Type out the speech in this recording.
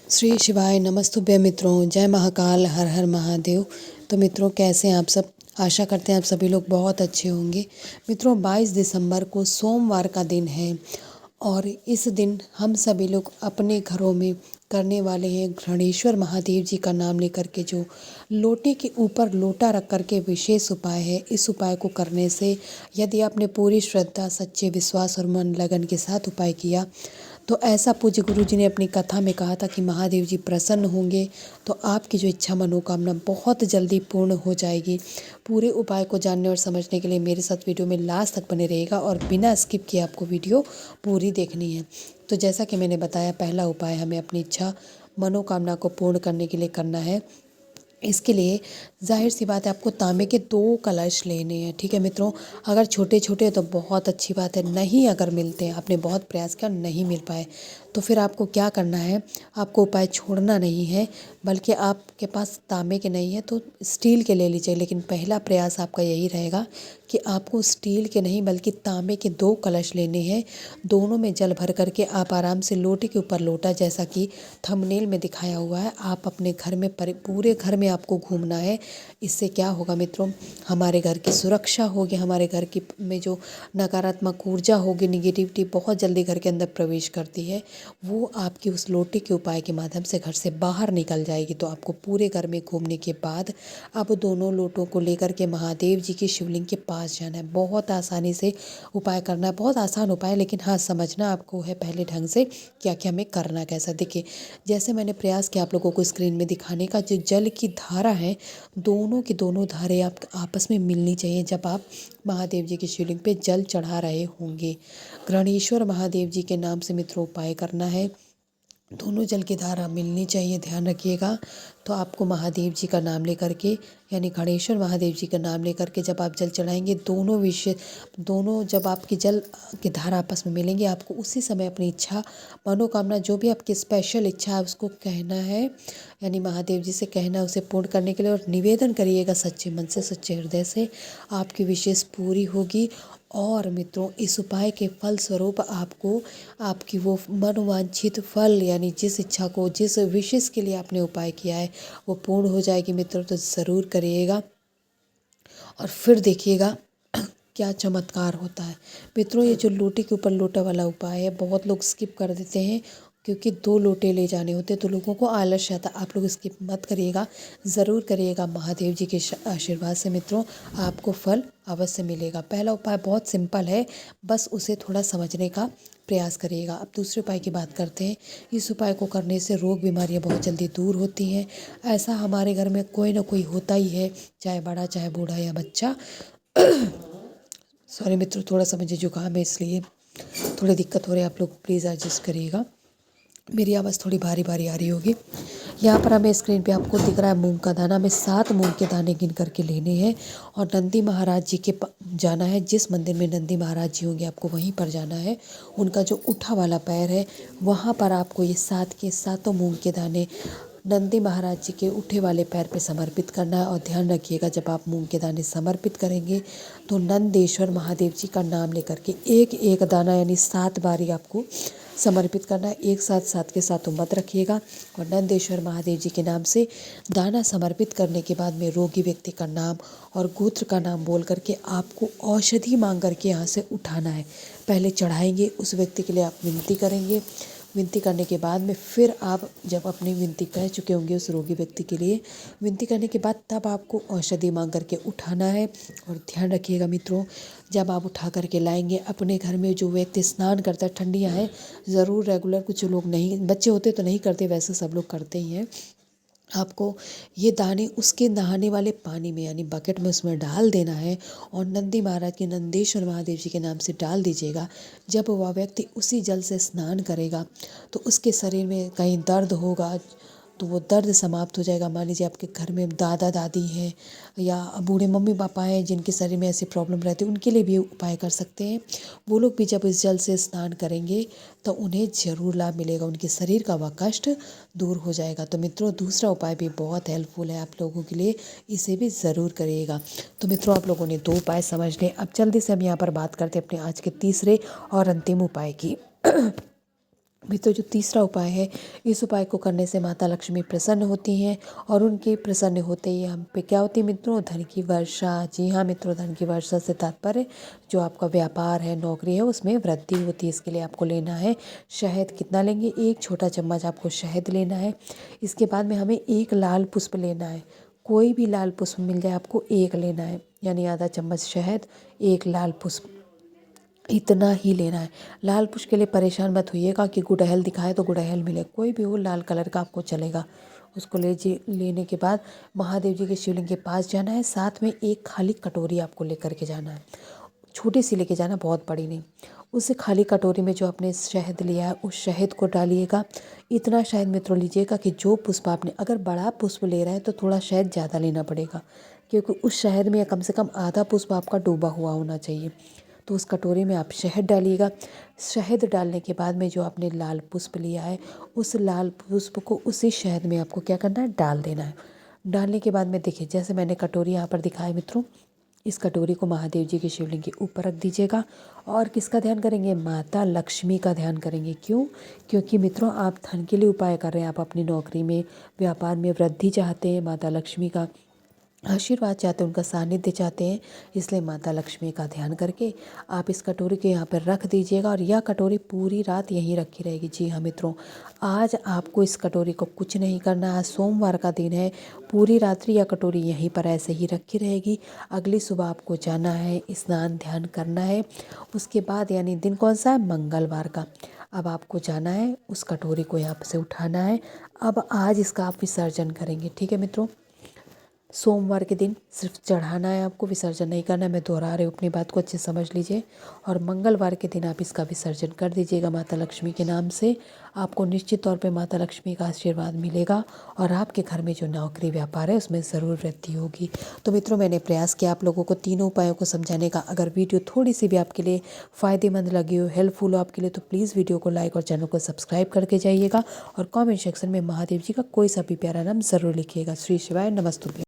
श्री शिवाय नमस्तुभ्य मित्रों, जय महाकाल, हर हर महादेव। तो मित्रों, कैसे हैं आप सब? आशा करते हैं आप सभी लोग बहुत अच्छे होंगे। मित्रों, 22 दिसंबर को सोमवार का दिन है और इस दिन हम सभी लोग अपने घरों में करने वाले हैं घृणेश्वर महादेव जी का नाम लेकर के, जो लोटे के ऊपर लोटा रख कर के विशेष उपाय है। इस उपाय को करने से यदि आपने पूरी श्रद्धा, सच्चे विश्वास और मन लगन के साथ उपाय किया तो ऐसा पूज्य गुरु जी ने अपनी कथा में कहा था कि महादेव जी प्रसन्न होंगे तो आपकी जो इच्छा मनोकामना बहुत जल्दी पूर्ण हो जाएगी। पूरे उपाय को जानने और समझने के लिए मेरे साथ वीडियो में लास्ट तक बने रहेगा और बिना स्किप किए आपको वीडियो पूरी देखनी है। तो जैसा कि मैंने बताया, पहला उपाय हमें अपनी इच्छा मनोकामना को पूर्ण करने के लिए करना है। इसके लिए जाहिर सी बात है, आपको तांबे के 2 कलश लेने हैं। ठीक है मित्रों, अगर छोटे छोटे हैं तो बहुत अच्छी बात है, नहीं अगर मिलते हैं, आपने बहुत प्रयास किया नहीं मिल पाए, तो फिर आपको क्या करना है, आपको उपाय छोड़ना नहीं है, बल्कि आपके पास तांबे के नहीं है तो स्टील के ले लीजिए। लेकिन पहला प्रयास आपका यही रहेगा कि आपको स्टील के नहीं बल्कि तांबे के 2 कलश लेने हैं। दोनों में जल भर करके आप आराम से लोटे के ऊपर लोटा, जैसा कि थंबनेल में दिखाया हुआ है, आप अपने घर में पूरे घर में आपको घूमना है। इससे क्या होगा मित्रों, हमारे घर की सुरक्षा होगी, हमारे घर की में जो नकारात्मक ऊर्जा होगी, निगेटिविटी बहुत जल्दी घर के अंदर प्रवेश करती है, वो आपकी उस लोटे के उपाय के माध्यम से घर से बाहर निकल जाएगी। तो आपको पूरे घर में घूमने के बाद अब दोनों लोटों को लेकर के महादेव जी की शिवलिंग के पास जाना है। बहुत आसानी से उपाय करना है, बहुत आसान उपाय, लेकिन हाँ, समझना आपको है पहले ढंग से क्या क्या हमें करना कैसा। देखिए, जैसे मैंने प्रयास किया आप लोगों को स्क्रीन में दिखाने का, जो जल की धारा है, दोनों की दोनों धारे आप आपस में मिलनी चाहिए जब आप महादेव जी की शिवलिंग पे जल चढ़ा रहे होंगे। घृणेश्वर महादेव जी के नाम से मित्रों उपाय करना है, दोनों जल की धारा मिलनी चाहिए, ध्यान रखिएगा। तो आपको महादेव जी का नाम लेकर के, यानी घृणेश्वर महादेव जी का नाम लेकर के जब आप जल चढ़ाएंगे, दोनों जब आपकी जल की धारा आपस में मिलेंगे, आपको उसी समय अपनी इच्छा मनोकामना, जो भी आपकी स्पेशल इच्छा है उसको कहना है, यानी महादेव जी से कहना है उसे पूर्ण करने के लिए। और निवेदन करिएगा सच्चे मन से, सच्चे हृदय से, आपकी विशेष पूरी होगी। और मित्रों, इस उपाय के फल स्वरूप आपको आपकी वो मनोवांछित फल, यानी जिस इच्छा को, जिस विशेष के लिए आपने उपाय किया है, वो पूर्ण हो जाएगी मित्रों। तो ज़रूर करिएगा और फिर देखिएगा क्या चमत्कार होता है। मित्रों, ये जो लोटे के ऊपर लोटा वाला उपाय है, बहुत लोग स्किप कर देते हैं क्योंकि 2 लोटे ले जाने होते हैं तो लोगों को आलस्य आता है। आप लोग स्किप मत करिएगा, ज़रूर करिएगा। महादेव जी के आशीर्वाद से मित्रों आपको फल अवश्य मिलेगा। पहला उपाय बहुत सिंपल है, बस उसे थोड़ा समझने का प्रयास करिएगा। अब दूसरे उपाय की बात करते हैं। इस उपाय को करने से रोग बीमारियां बहुत जल्दी दूर होती हैं। ऐसा हमारे घर में कोई ना कोई होता ही है, चाहे बड़ा, चाहे बूढ़ा या बच्चा। सॉरी मित्रों, थोड़ा सा मुझे जुकाम है इसलिए थोड़ी दिक्कत हो रही है, आप लोग प्लीज़ एडजस्ट करिएगा। मेरी आवाज़ थोड़ी भारी भारी आ रही होगी। यहाँ पर हमें स्क्रीन पे आपको दिख रहा है मूंग का दाना। हमें 7 मूंग के दाने गिन करके लेने हैं और नंदी महाराज जी के जाना है। जिस मंदिर में नंदी महाराज जी होंगे आपको वहीं पर जाना है। उनका जो उठा वाला पैर है वहाँ पर आपको ये 7 के 7 मूंग के दाने नंदी महाराज जी के उठे वाले पैर पे समर्पित करना है। और ध्यान रखिएगा, जब आप मूंग के दाने समर्पित करेंगे तो नंदेश्वर महादेव जी का नाम लेकर के एक एक दाना, यानी 7 बारी आपको समर्पित करना है। एक साथ 7 के साथ मत रखिएगा। और नंदेश्वर महादेव जी के नाम से दाना समर्पित करने के बाद में रोगी व्यक्ति का नाम और गोत्र का नाम बोल करके आपको औषधि मांग करके यहाँ से उठाना है। पहले चढ़ाएंगे, उस व्यक्ति के लिए आप विनती करेंगे। विनती करने के बाद में फिर आप जब अपनी विनती कह चुके होंगे उस रोगी व्यक्ति के लिए, विनती करने के बाद तब आपको औषधि मांग करके उठाना है। और ध्यान रखिएगा मित्रों, जब आप उठा करके लाएंगे अपने घर में, जो व्यक्ति स्नान करता है, ठंडियाँ हैं, ज़रूर रेगुलर, कुछ लोग नहीं, बच्चे होते तो नहीं करते, वैसे सब लोग करते ही हैं, आपको ये दाने उसके नहाने वाले पानी में, यानी बकेट में, उसमें डाल देना है। और नंदी महाराज के, नंदेश्वर महादेव जी के नाम से डाल दीजिएगा। जब वह व्यक्ति उसी जल से स्नान करेगा तो उसके शरीर में कहीं दर्द होगा तो वो दर्द समाप्त हो जाएगा। मान लीजिए आपके घर में दादा दादी हैं या बूढ़े मम्मी पापा हैं जिनके शरीर में ऐसी प्रॉब्लम रहती है, उनके लिए भी उपाय कर सकते हैं। वो लोग भी जब इस जल से स्नान करेंगे तो उन्हें ज़रूर लाभ मिलेगा, उनके शरीर का वह कष्ट दूर हो जाएगा। तो मित्रों, दूसरा उपाय भी बहुत हेल्पफुल है आप लोगों के लिए, इसे भी ज़रूर करिएगा। तो मित्रों, आप लोगों ने 2 उपाय समझ लें। अब जल्दी से हम यहाँ पर बात करते हैं अपने आज के तीसरे और अंतिम उपाय की। मित्रों जो तीसरा उपाय है, इस उपाय को करने से माता लक्ष्मी प्रसन्न होती हैं और उनके प्रसन्न होते ही हम पे क्या होती है मित्रों, धन की वर्षा। जी हाँ मित्रों, धन की वर्षा से तात्पर्य जो आपका व्यापार है, नौकरी है, उसमें वृद्धि होती है। इसके लिए आपको लेना है शहद। कितना लेंगे? 1 छोटा चम्मच आपको शहद लेना है। इसके बाद में हमें 1 लाल पुष्प लेना है। कोई भी लाल पुष्प मिल जाए, आपको 1 लेना है, यानी आधा चम्मच शहद, 1 लाल पुष्प, इतना ही लेना है। लाल पुष्प के लिए परेशान मत होइएगा कि गुड़हल दिखाए तो गुड़हल मिले, कोई भी हो लाल कलर का आपको चलेगा। उसको लेने के बाद महादेव जी के शिवलिंग के पास जाना है। साथ में एक खाली कटोरी आपको लेकर के जाना है, छोटी सी लेके जाना, बहुत बड़ी नहीं। उस खाली कटोरी में जो आपने शहद लिया है, उस शहद को डालिएगा। इतना शहद मित्रों लीजिएगा कि जो पुष्प आपने, अगर बड़ा पुष्प ले रहे हैं तो थोड़ा शहद ज़्यादा लेना पड़ेगा, क्योंकि उस शहद में कम से कम आधा पुष्प आपका डूबा हुआ होना चाहिए। तो उस कटोरी में आप शहद डालिएगा। शहद डालने के बाद में जो आपने लाल पुष्प लिया है, उस लाल पुष्प को उसी शहद में आपको क्या करना है, डाल देना है। डालने के बाद में देखिए, जैसे मैंने कटोरी यहाँ पर दिखाई मित्रों, इस कटोरी को महादेव जी के शिवलिंग के ऊपर रख दीजिएगा। और किसका ध्यान करेंगे? माता लक्ष्मी का ध्यान करेंगे। क्यों? क्योंकि मित्रों आप धन के लिए उपाय कर रहे हैं, आप अपनी नौकरी में, व्यापार में वृद्धि चाहते हैं, माता लक्ष्मी का आशीर्वाद चाहते हैं, उनका सानिध्य चाहते हैं। इसलिए माता लक्ष्मी का ध्यान करके आप इस कटोरी को यहाँ पर रख दीजिएगा और यह कटोरी पूरी रात यहीं रखी रहेगी। जी हाँ मित्रों, आज आपको इस कटोरी को कुछ नहीं करना है। सोमवार का दिन है, पूरी रात्रि यह कटोरी यहीं पर ऐसे ही रखी रहेगी। अगली सुबह आपको जाना है, स्नान ध्यान करना है। उसके बाद यानी दिन कौन सा है? मंगलवार का। अब आपको जाना है, उस कटोरी को यहाँ से उठाना है। अब आज इसका आप विसर्जन करेंगे। ठीक है मित्रों, सोमवार के दिन सिर्फ चढ़ाना है, आपको विसर्जन नहीं करना है। मैं दोहरा रही हूँ, अपनी बात को अच्छे से समझ लीजिए। और मंगलवार के दिन आप इसका विसर्जन कर दीजिएगा माता लक्ष्मी के नाम से। आपको निश्चित तौर पे माता लक्ष्मी का आशीर्वाद मिलेगा और आपके घर में जो नौकरी व्यापार है उसमें ज़रूर वृद्धि होगी। तो मित्रों, मैंने प्रयास किया आप लोगों को तीनों उपायों को समझाने का। अगर वीडियो थोड़ी सी भी आपके लिए फ़ायदेमंद लगी हो, हेल्पफुल हो आपके लिए, तो प्लीज़ वीडियो को लाइक और चैनल को सब्सक्राइब करके जाइएगा। और कमेंट सेक्शन में महादेव जी का कोई सा भी प्यारा नाम ज़रूर लिखिएगा। श्री शिवाय नमस्तुभ्यं।